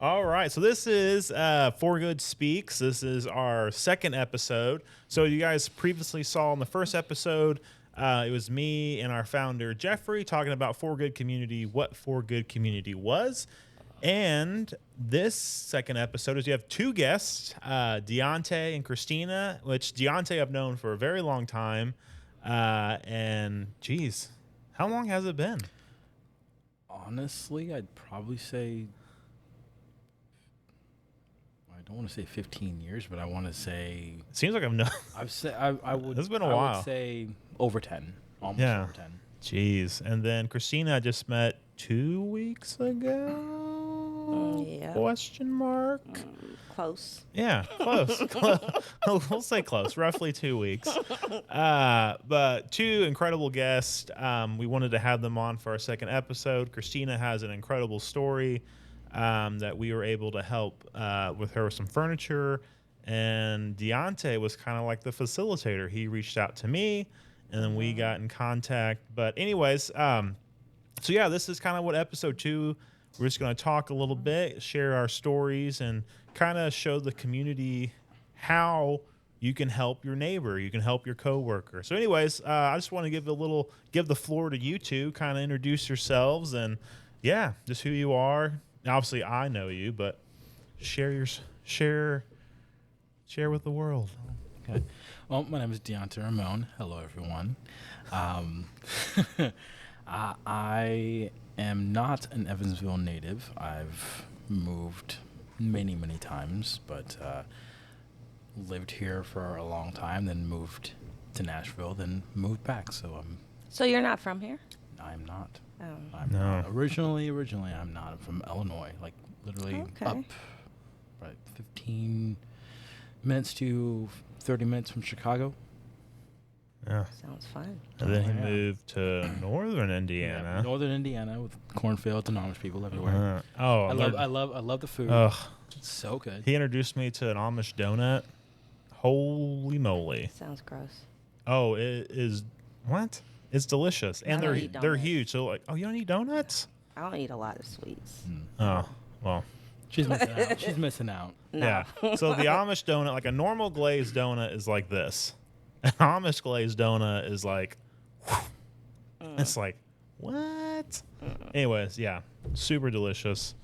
All right, so this is For Good Speaks. This is our second episode. So you guys previously saw in the first episode, it was me and our founder Jeffrey talking about For Good Community, what For Good Community was. And this second episode is you have two guests, Deante and Christina, which Deante I've known for a very long time. And geez, how long has it been? Honestly, I'd probably say, I don't want to say 15 years, but I want to say It seems like I've known. I would. It's been a I while. would say over 10, almost Yeah. over 10. Jeez. And then Christina I just met 2 weeks ago. Yeah. Question mark. Close. Yeah, close. We'll say close. Roughly 2 weeks. But two incredible guests. We wanted to have them on for our second episode. Christina has an incredible story that we were able to help with her with some furniture. And Deante was kind of like the facilitator. He reached out to me, and then we got in contact. But anyways, so yeah, this is kind of what episode 2. We're just going to talk a little bit, share our stories, and kind of show the community how you can help your neighbor, you can help your coworker. So anyways, I just want to give the floor to you two, kind of introduce yourselves, and yeah, just who you are. Obviously, I know you, but share with the world. Okay. Well, my name is Deante Ramon. Hello, everyone. I am not an Evansville native. I've moved many, many times, but lived here for a long time, then moved to Nashville, then moved back. So So you're not from here? I'm not. Oh. I'm No. not. Originally, I'm not. I'm from Illinois, like literally Okay. up, right, 15 minutes to 30 minutes from Chicago. Yeah. Sounds fun. And then he Yeah. moved to northern Yeah, Indiana. northern Indiana with cornfields and Amish people everywhere. Oh, I love the food. Ugh. It's so good. He introduced me to an Amish donut. Holy moly. Sounds gross. Oh, it is what? It's delicious. And I they're don't eat they're donuts. huge. So like, oh, you don't eat donuts? I don't eat a lot of sweets. Oh, well. She's missing out. She's missing out. No. Yeah. So the Amish donut, like a normal glazed donut is like this. An Amish glazed donut is like it's like, what? Anyways, yeah. Super delicious.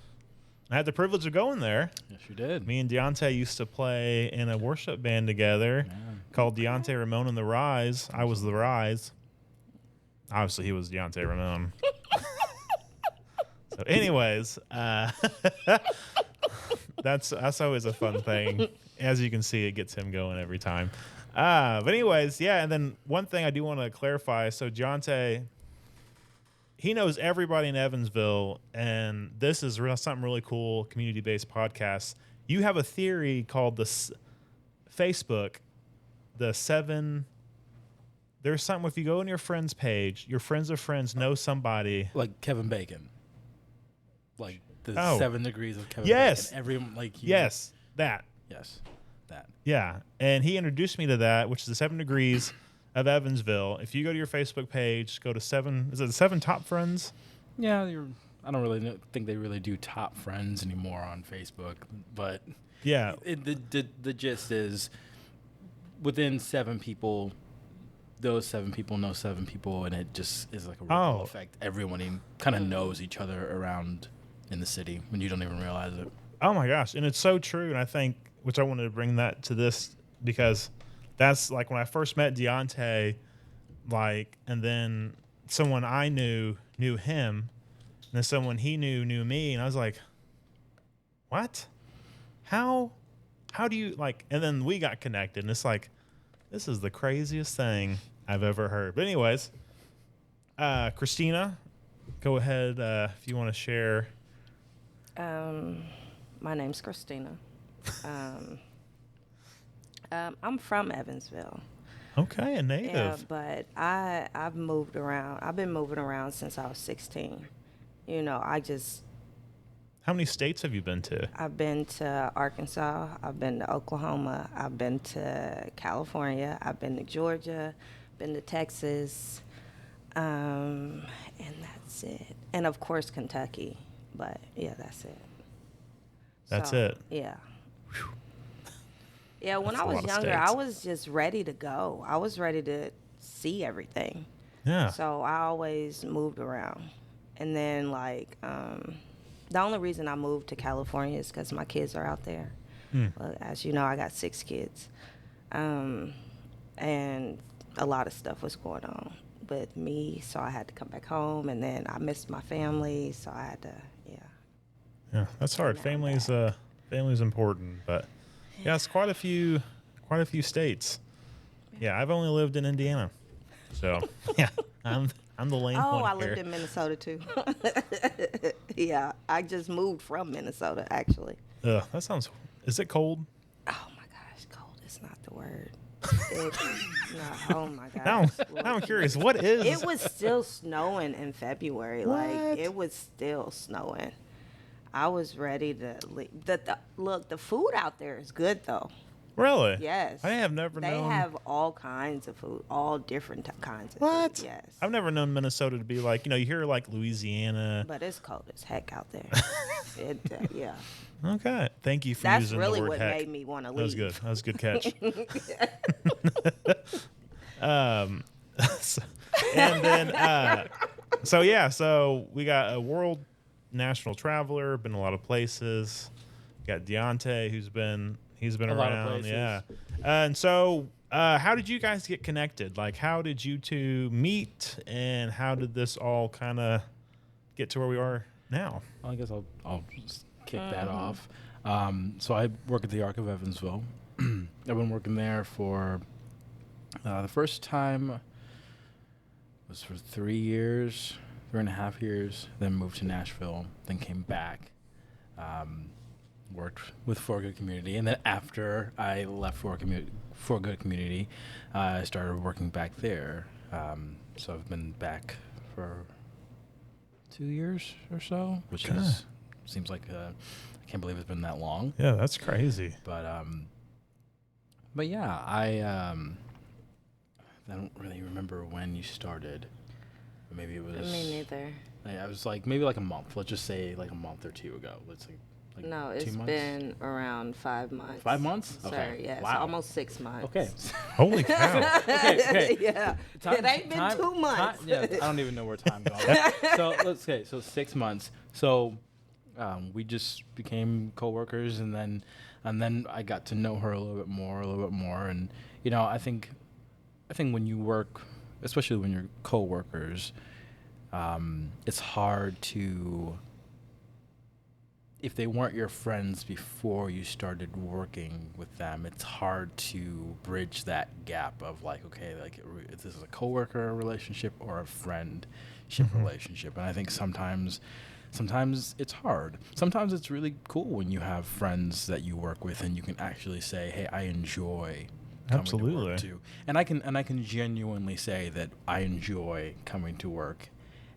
I had the privilege of going there. Yes, you did. Me and Deante used to play in a worship band together Yeah. called Deante Ramon and the Rise. I was the Rise. Obviously, he was Deante Ramon. So, anyways, that's always a fun thing. As you can see, it gets him going every time. But anyways, yeah. And then one thing I do want to clarify. So Deante, he knows everybody in Evansville, and this is something really cool, community-based podcast. You have a theory called Facebook, the 7. There's something, if you go on your friends page, your friends of friends know somebody. Like Kevin Bacon. Like the Oh. 7 degrees of Kevin Yes. Bacon. Everyone, like, Yes, that. Yes. That. Yeah. And he introduced me to that, which is the 7 degrees of Evansville. If you go to your Facebook page, go to 7, is it the 7 top friends? Yeah, I don't really think they really do top friends anymore on Facebook, but Yeah. the gist is within 7 people, those 7 people know 7 people, and it just is like a ripple effect. Everyone kind of knows each other around in the city when you don't even realize it. Oh my gosh. And it's so true. And I think, which I wanted to bring that to this because that's like when I first met Deante, like, and then someone I knew him, and then someone he knew me. And I was like, what? How do you like, and then we got connected and it's like, this is the craziest thing I've ever heard. But anyways, Christina, go ahead if you want to share. My name's Christina. I'm from Evansville. Okay, a native. Yeah, but I've moved around. I've been moving around since I was 16. You know, How many states have you been to? I've been to Arkansas, I've been to Oklahoma, I've been to California, I've been to Georgia, been to Texas, and that's it. And of course Kentucky, but yeah, that's it. That's So, it. Yeah. Yeah, when That's I a was lot of younger, I states. was just ready to go. I was ready to see everything. Yeah. So I always moved around. And then, like, the only reason I moved to California is because my kids are out there. Hmm. Well, as you know, I got 6 kids. And a lot of stuff was going on with me, so I had to come back home. And then I missed my family, so I had to, yeah. Yeah, that's hard. Now I'm Family's important, but yeah, it's quite a few states. Yeah, I've only lived in Indiana, so yeah, I'm the lame Oh, one I here. lived in Minnesota too. Yeah, I just moved from Minnesota actually. Ugh, that sounds. Is it cold? Oh my gosh, cold is not the word. It's not, oh my Now, gosh. now I'm curious. What is? It was still snowing in February. What? Like it was still snowing. I was ready to leave. Look, the food out there is good though. Really? Yes. I have never They known. have all kinds of food, all different kinds of What? food. Yes. I've never known Minnesota to be like, you hear like Louisiana. But it's cold as heck out there. Yeah. Okay. Thank you for That's using really the word what heck. made me want to That was leave. good. That was a good catch. So- and then, so we got a world national traveler, been a lot of places. Got Deante, he's been A lot of around, places. yeah. And so, how did you guys get connected? Like, how did you two meet, and how did this all kind of get to where we are now? Well, I guess I'll just kick that off. So I work at the Arc of Evansville. I've been working there for the first time was for 3 years, 3.5 years. Then moved to Nashville. Then came back. Worked with For Good Community, and then after I left For Good Community, I started working back there. So I've been back for 2 years or so, which Okay. seems like I can't believe it's been that long. Yeah, that's crazy. But yeah, I don't really remember when you started. But maybe it was. Me neither. I was like maybe like a month. Let's just say like a month or two ago. Let's like No, 2 it's months? been around 5 months. 5 months. Sorry, Okay. yes, Wow. almost 6 months. Okay. Holy cow. Okay. Yeah, it ain't been 2 months. Yeah, I don't even know where time goes. So 6 months. So we just became coworkers, and then I got to know her a little bit more, and I think when you work, especially when you're coworkers, it's hard to. If they weren't your friends before you started working with them, it's hard to bridge that gap of like, okay, like if this is a coworker relationship or a friendship relationship. And I think sometimes it's hard. Sometimes it's really cool when you have friends that you work with and you can actually say, hey, I enjoy coming to Absolutely. work too. And I can genuinely say that I enjoy coming to work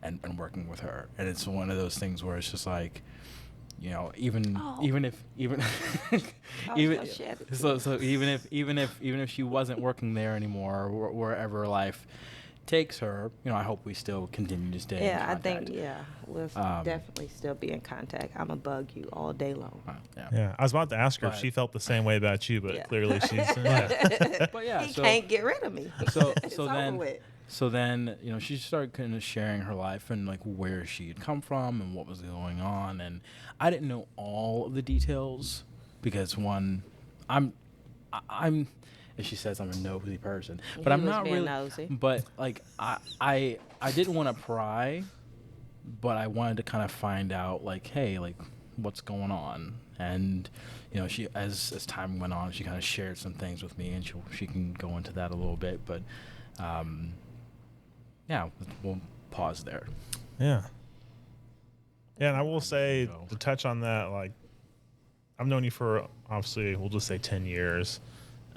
and working with her. And it's one of those things where it's just like, even Oh. even if she wasn't working there anymore, or wherever life takes her, I hope we still continue to stay in Yeah, I contact. think, we'll definitely still be in contact. I'm going to bug you all day long. Yeah. Yeah, I was about to ask her if But- she felt the same way about you, but Yeah. clearly she's. Yeah. But yeah, He so can't get rid of me. so It's so over then with. so then she started kind of sharing her life and like where she had come from and what was going on, and I didn't know all of the details because I'm as she says, I'm a nosy person, but He I'm was not being really. nosy. But like I didn't want to pry, but I wanted to kind of find out like, hey, like what's going on, and she as time went on, she kind of shared some things with me, and she can go into that a little bit, but yeah, we'll pause there. Yeah. Yeah, and I will say So- to touch on that, like I've known you for obviously we'll just say 10 years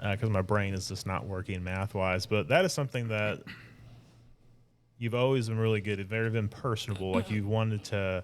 because my brain is just not working math wise, but that is something that you've always been really good at, very been personable. Like you've wanted to,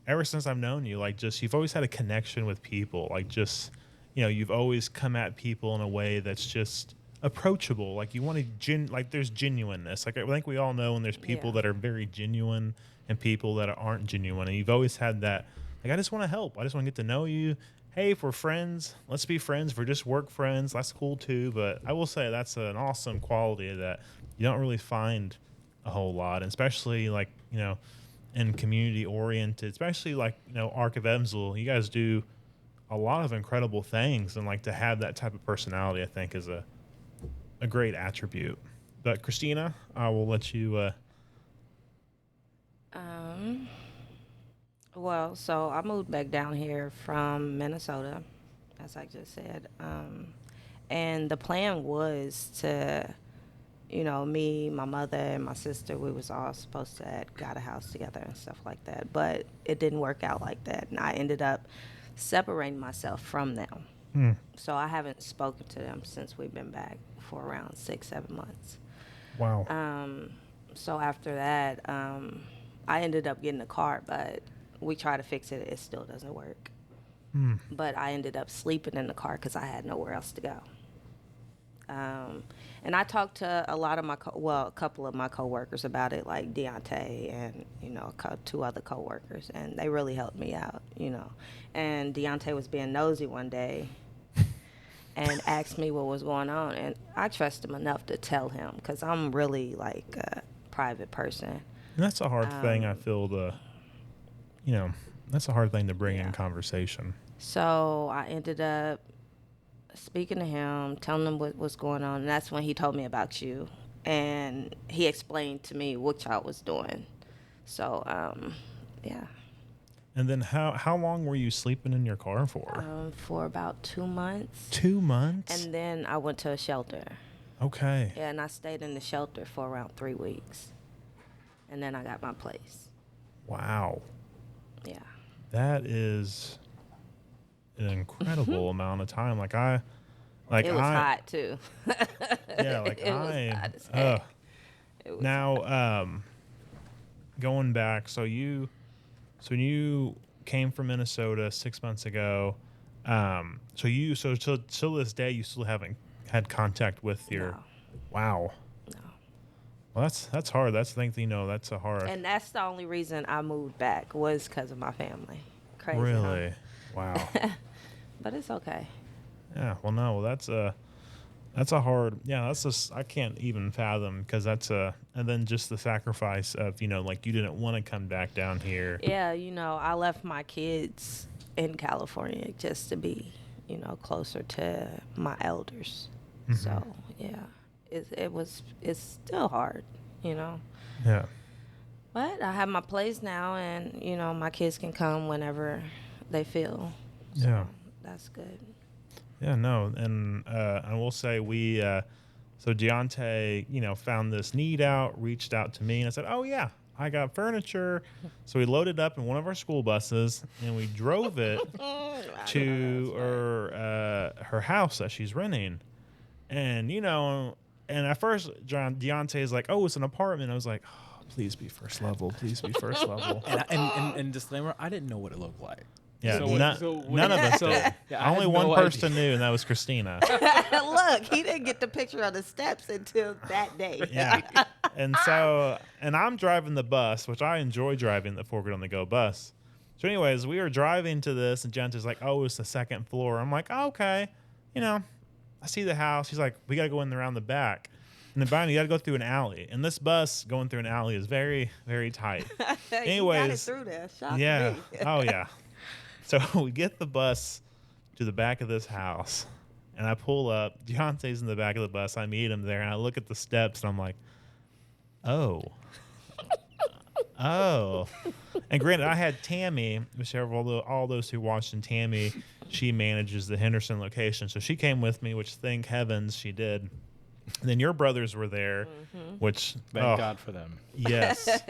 ever since I've known you, like just you've always had a connection with people. Like just, you've always come at people in a way that's just approachable. Like you want to like there's genuineness. Like I think we all know when there's people Yeah. that are very genuine and people that aren't genuine, and you've always had that Like, I just want to help. I just want to get to know you. Hey, if we're friends, let's be friends. If we're just work friends, that's cool too. But I will say that's an awesome quality that you don't really find a whole lot, and especially like, in community oriented, especially like, Arc of Evansville, you guys do a lot of incredible things, and like to have that type of personality, I think is a great attribute. But Christina, I will let you. Um, well, so I moved back down here from Minnesota, as I just said. And the plan was to, me, my mother, and my sister, we was all supposed to have got a house together and stuff like that. But it didn't work out like that. And I ended up separating myself from them. Hmm. So I haven't spoken to them since we've been back for around 6-7 months. Wow. So after that, I ended up getting a car, but we tried to fix it. It still doesn't work. Hmm. But I ended up sleeping in the car because I had nowhere else to go. And I talked to a lot of a couple of my coworkers about it, like Deante and, 2 other coworkers, and they really helped me out, And Deante was being nosy one day and asked me what was going on, and I trust him enough to tell him because I'm really like a private person. And that's a hard thing, I feel, that's a hard thing to bring in Yeah. conversation. So I ended up speaking to him, telling him what was going on, and that's when he told me about you, and he explained to me what y'all was doing. So, yeah. And then how long were you sleeping in your car for? For about 2 months. 2 months? And then I went to a shelter. Okay. Yeah, and I stayed in the shelter for around 3 weeks. And then I got my place. Wow. Yeah. That is an incredible amount of time. It was hot too. Yeah, like it was hot as heck. It was now, going back, so when you came from Minnesota 6 months ago, so till this day you still haven't had contact with your. No. Wow. No. Well, that's hard. That's the thing, that's a hard. And that's the only reason I moved back was because of my family. Crazy. Really? Huh? Wow. But it's okay. Yeah. Well, no. That's a hard. Yeah. That's just, I can't even fathom, because and then just the sacrifice of, like, you didn't want to come back down here. Yeah, I left my kids in California just to be, closer to my elders. Mm-hmm. So yeah, it's still hard, Yeah. But I have my place now, and my kids can come whenever they feel. So Yeah. that's good. Yeah, no, and I will say so Deante, found this need out, reached out to me, and I said, "Oh yeah, I got furniture." So we loaded up in one of our school buses, and we drove it to her house that she's renting, and and at first Deante is like, "Oh, it's an apartment." I was like, "Oh, please be first level, please be first level." And disclaimer, I didn't know what it looked like. Yeah, So none of us did. Yeah, I Only had one no person idea. knew, and that was Christina. Look, he didn't get the picture of the steps until that day. Yeah. And I'm driving the bus, which I enjoy driving the Forward on the Go bus. So anyways, we were driving to this, and Jen's like, "Oh, it's the second floor." I'm like, oh, "Okay." I see the house. He's like, "We got to go in around the back." And then finally, you got to go through an alley. And this bus going through an alley is very, very tight. Anyways. You got it through there. Shout Yeah. to me. Oh, yeah. So we get the bus to the back of this house, and I pull up. Deante's in the back of the bus. I meet him there, and I look at the steps, and I'm like, oh. Oh. And granted, I had Tammy, whichever all those who watched, and Tammy, she manages the Henderson location. So she came with me, which thank heavens she did. And then your brothers were there, which Thank God for them. yes.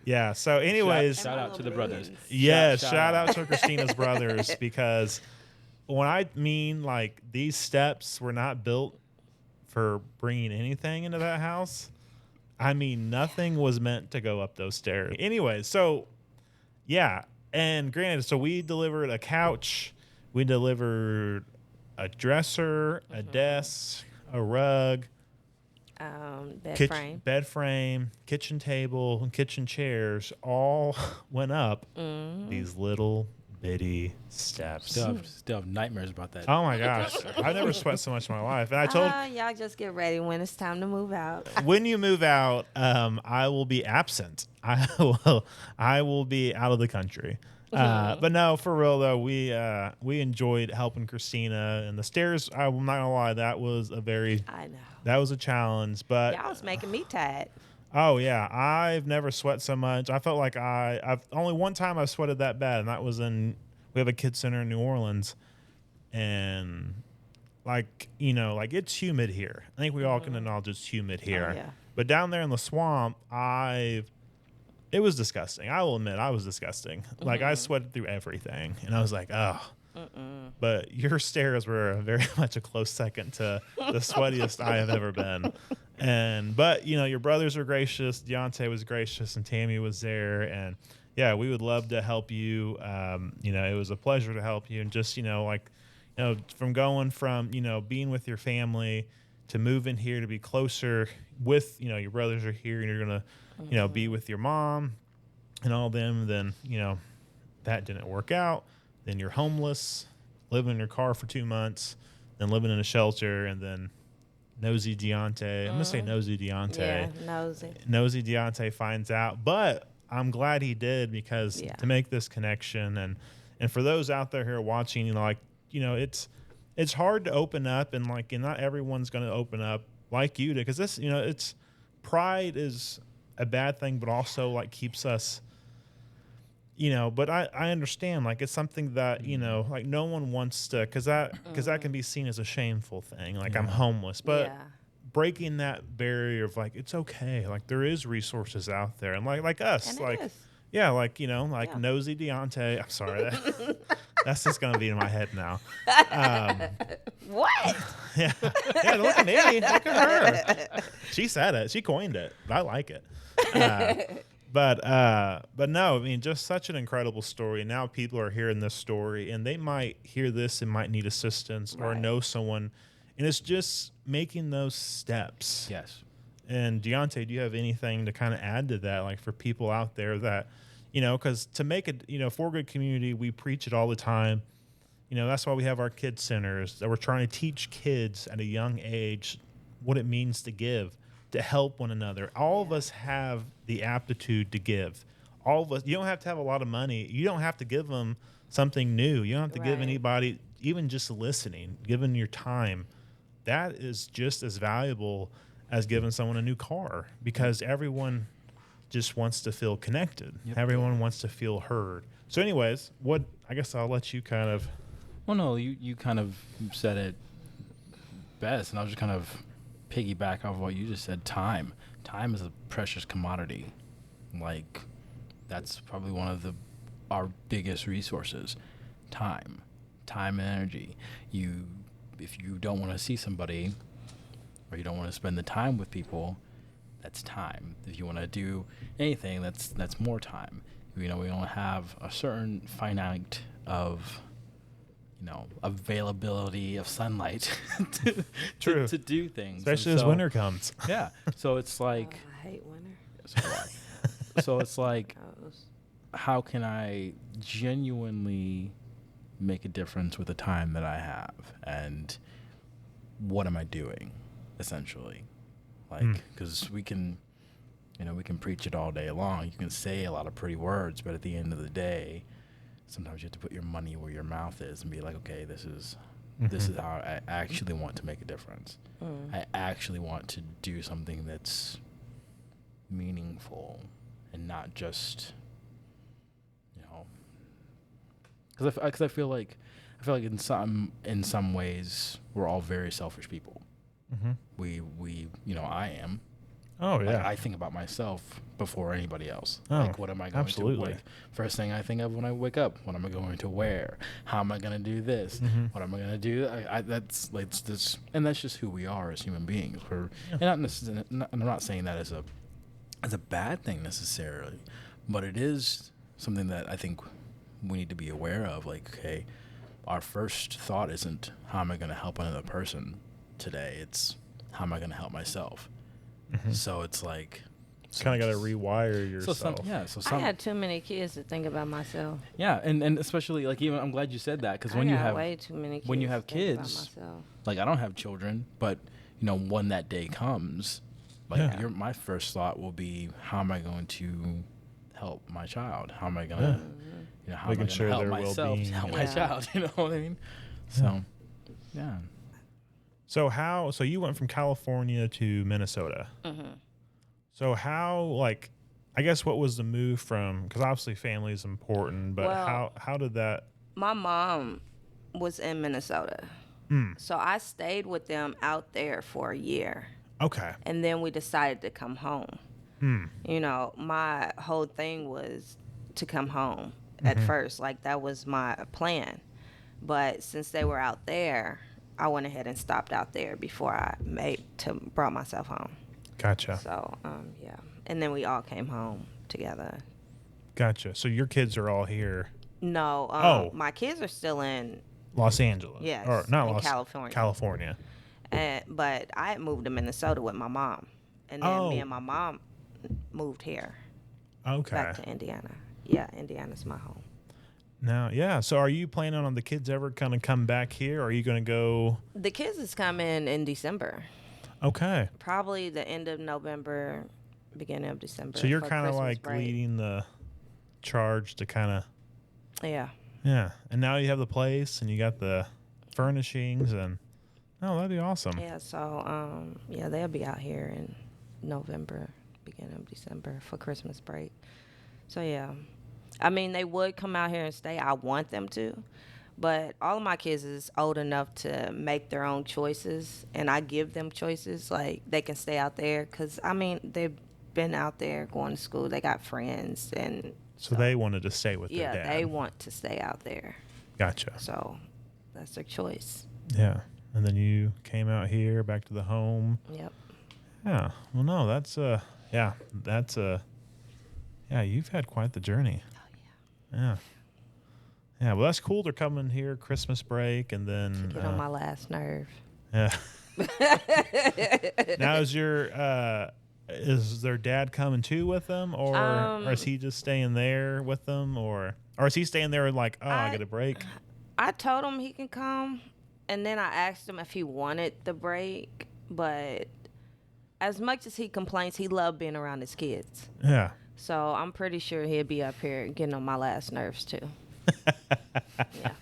Yeah. So anyways, Shout out to the brothers. yes, shout out to Christina's brothers, because when I mean, like, these steps were not built for bringing anything into that house. I mean, nothing was meant to go up those stairs. Anyways, so yeah, and granted, so we delivered a couch, we delivered a dresser, a desk, a rug, bed frame, kitchen table, and kitchen chairs all went up these little bitty steps. Still have nightmares about that. Oh my gosh, I never sweat so much in my life. And I told Y'all just get ready when it's time to move out. when you move out, I will be absent. I will be out of the country. But no, for real though, we enjoyed helping Christina and the stairs. I'm not gonna lie, that was I know. that was a challenge. But Y'all was making me tired. oh yeah, I've never sweat so much. I felt like I've only one time I sweated that bad, and that was we have a kids center in New Orleans, and like like it's humid here. I think we all can acknowledge it's humid here. Oh, yeah. But down there in the swamp, it was disgusting. I will admit, I was disgusting. Like I sweated through everything, and I was like, oh. But your stairs were very much a close second to the sweatiest I have ever been. But your brothers were gracious, Deante was gracious, and Tammy was there, and yeah, we would love to help you. It was a pleasure to help you, and just from going from being with your family to moving here to be closer with your brothers are here, and you're gonna be with your mom and all them. Then that didn't work out. Then you're homeless, living in your car for 2 months, then living in a shelter, and then nosy Deante. I'm gonna say nosy Deante. Yeah, nosy. Nosy Deante finds out, but I'm glad he did, because to make this connection and for those out there who are watching, it's hard to open up, and not everyone's gonna open up like you did, because this it's pride is a bad thing, but also keeps us. But I understand, it's something that, no one wants to, because that can be seen as a shameful thing. I'm homeless, but breaking that barrier of it's okay. There is resources out there. And like us, And it is. nosy Deante. I'm sorry. That's just going to be in my head now. What? Yeah. Look at me. Look at her. She said it. She coined it. I like it. But no, I mean, just such an incredible story. And now people are hearing this story, and they might hear this and might need assistance or know someone. And it's just making those steps. Yes. And Deante, do you have anything to kind of add to that, for people out there that, because to make it, for good community, we preach it all the time. That's why we have our kids centers, that we're trying to teach kids at a young age what it means to give, to help one another. All of us have the aptitude to give. All of us. You don't have to have a lot of money. You don't have to give them something new. You don't have to give anybody, even just listening, giving your time. That is just as valuable as giving someone a new car, because everyone just wants to feel connected. Yep. Everyone wants to feel heard. So anyways, I guess I'll let you kind of. Well, no, you kind of said it best, and I'll just kind of piggyback off what you just said. Time is a precious commodity. That's probably one of our biggest resources. Time and energy. If you don't want to see somebody, or you don't want to spend the time with people, that's time. If you want to do anything, that's more time. We don't have a certain finite of availability of sunlight True. to do things, Especially as winter comes. Yeah. So it's I hate winter. so it's how can I genuinely make a difference with the time that I have, and what am I doing, essentially? Because we can preach it all day long. You can say a lot of pretty words, but at the end of the day, sometimes you have to put your money where your mouth is and be like, okay, this is how I actually want to make a difference. I actually want to do something that's meaningful, and not just, because I feel like in some ways we're all very selfish people. Mm-hmm. We I am. Oh yeah. I think about myself before anybody else. Oh, What am I going absolutely. to first thing I think of when I wake up? What am I going to wear? How am I going to do this? Mm-hmm. What am I going to do? That's this, and that's just who we are as human beings. And not necessarily. I'm not saying that as a bad thing necessarily, but it is something that I think we need to be aware of. Okay, our first thought isn't how am I going to help another person today. It's how am I going to help myself. Mm-hmm. So it's Kind of got to rewire yourself. So I had too many kids to think about myself. Yeah, and especially like even I'm glad you said that because when you have way too many kids when you have to think about kids, myself. like I don't have children, but when that day comes, like my first thought will be, how am I going to help my child? How am I going to, how am I going to help myself to help my child? You know what I mean? So, yeah. So you went from California to Minnesota. Mm-hmm. So I guess what was the move from, because obviously family is important, but how did that? My mom was in Minnesota. So I stayed with them out there for a year. Okay. And then we decided to come home. My whole thing was to come home at first. Like, that was my plan. But since they were out there, I went ahead and stopped out there before I brought myself home. Gotcha. So, and then we all came home together. Gotcha. So your kids are all here. No, my kids are still in Los Angeles. Yes, or not in California. California. But I had moved to Minnesota with my mom, and then me and my mom moved here. Okay. Back to Indiana. Yeah, Indiana's my home. Now, yeah. So are you planning on the kids ever kind of come back here, or are you going to go? The kids is coming in December. Okay. Probably the end of November, beginning of December. So you're kind of like leading the charge to kind of. Yeah. Yeah. And now you have the place and you got the furnishings and that'd be awesome. Yeah. So, they'll be out here in November, beginning of December for Christmas break. So, yeah. I mean, they would come out here and stay. I want them to. But all of my kids is old enough to make their own choices, and I give them choices. Like, they can stay out there because, I mean, they've been out there going to school. They got friends. And so they wanted to stay with their dad. Yeah, they want to stay out there. Gotcha. So that's their choice. Yeah. And then you came out here back to the home. Yep. Yeah. Well, no, you've had quite the journey. Oh, yeah. Yeah, well, that's cool. They're coming here Christmas break, and then to get on my last nerve. Yeah. Now, is their dad coming too with them, or is he just staying there with them, or is he staying there like, I get a break? I told him he can come, and then I asked him if he wanted the break, but as much as he complains, he loved being around his kids. Yeah. So I'm pretty sure he'll be up here getting on my last nerves too. Yeah.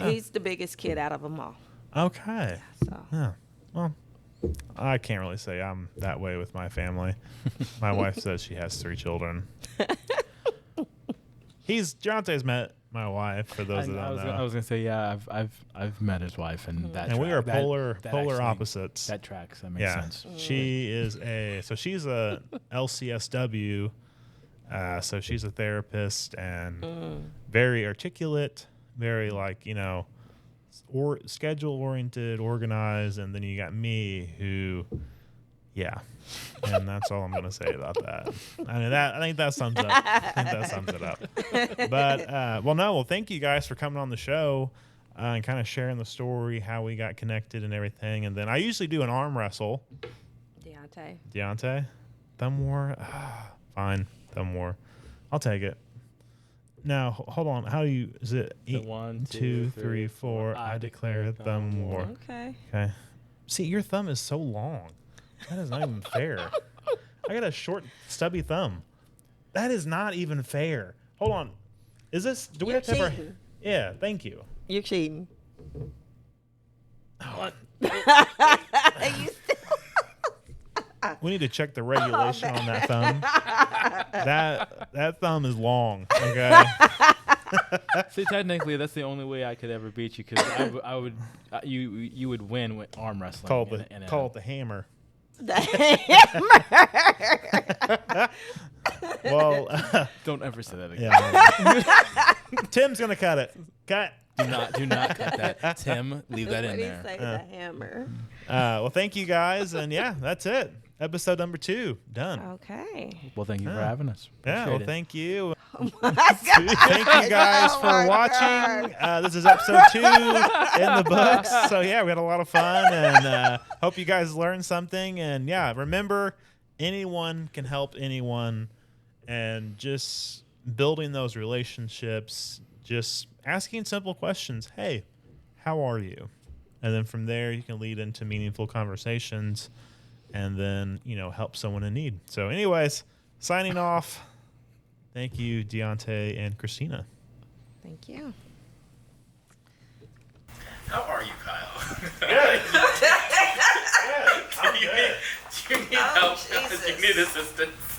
He's the biggest kid out of them all. Okay. So. Yeah. Well, I can't really say I'm that way with my family. My wife says she has 3 children. Deante's met my wife. For those that don't know, I was gonna say I've met his wife, and we are polar actually, opposites. That tracks. That makes sense. She is she's a LCSW. So she's a therapist and very articulate, very schedule oriented, organized, and then you got me who, and that's all I'm gonna say about that. I mean I think that sums it up. But thank you guys for coming on the show and kind of sharing the story, how we got connected and everything. And then I usually do an arm wrestle. Deante, thumb war, fine. Thumb war. I'll take it. Now, hold on. How do you... Is it 1, 2, 3, 4? I declare thumb war. Okay. See, your thumb is so long. That is not even fair. I got a short, stubby thumb. That is not even fair. Hold on. Is this... Do we have to have our... Yeah, thank you. You're cheating. What? We need to check the regulation on that thumb. That thumb is long. Okay. See, technically, that's the only way I could ever beat you because you would win with arm wrestling. Call it the hammer. The hammer. Well, don't ever say that again. Yeah, Tim's gonna cut it. Cut. Do not cut that. Tim, leave that in there. What do you say? The hammer. Well, thank you guys, and that's it. episode number 2 done. Okay. Well, thank you for having us. Yeah, Appreciate well, it. thank you. Oh my God. Thank you guys Oh for my watching. God. This is episode 2 in the books. So, yeah, we had a lot of fun, and hope you guys learned something. And, yeah, remember, anyone can help anyone, and just building those relationships, just asking simple questions. Hey, how are you? And then from there, you can lead into meaningful conversations and then, help someone in need. So, anyways, signing off. Thank you, Deante and Christina. Thank you. How are you, Kyle? Good. Do you need help? Jesus. Do you need assistance?